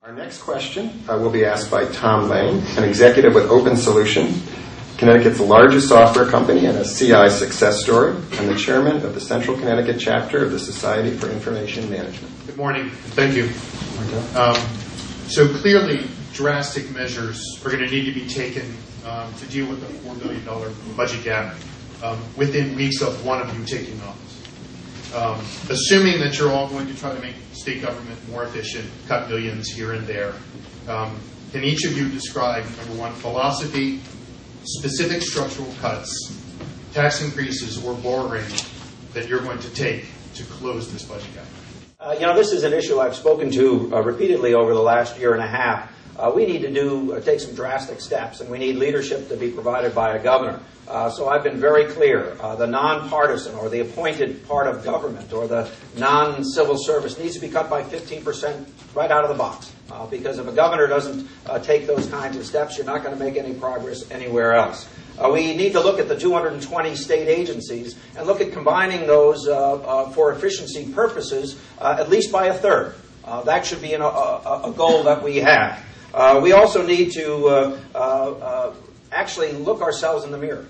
Our next question will be asked by Tom Lane, an executive with Open Solution, Connecticut's largest software company and a CI success story, and the chairman of the Central Connecticut chapter of the Society for Information Management. Good morning, and thank you. So clearly, drastic measures are going to need to be taken to deal with the $4 billion budget gap within weeks of one of you taking office. Assuming that you're all going to try to make state government more efficient, cut billions here and there, can each of you describe, number one, philosophy, specific structural cuts, tax increases, or borrowing that you're going to take to close this budget gap? This is an issue I've spoken to repeatedly over the last year and a half. We need to take some drastic steps, and we need leadership to be provided by a governor. So I've been very clear. The nonpartisan or the appointed part of government or the non-civil service needs to be cut by 15% right out of the box. Because if a governor doesn't take those kinds of steps, you're not going to make any progress anywhere else. We need to look at the 220 state agencies and look at combining those for efficiency purposes at least by a third. That should be a goal that we have. We also need to actually look ourselves in the mirror.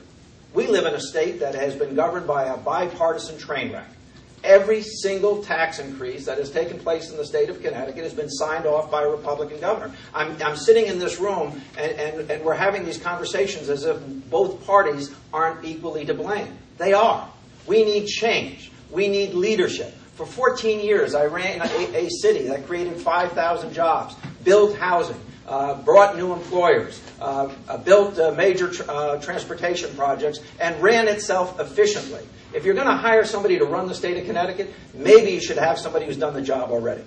We live in a state that has been governed by a bipartisan train wreck. Every single tax increase that has taken place in the state of Connecticut has been signed off by a Republican governor. I'm sitting in this room, and we're having these conversations as if both parties aren't equally to blame. They are. We need change. We need leadership. For 14 years, I ran a city that created 5,000 jobs, built housing, brought new employers, built major transportation projects, and ran itself efficiently. If you're going to hire somebody to run the state of Connecticut, maybe you should have somebody who's done the job already.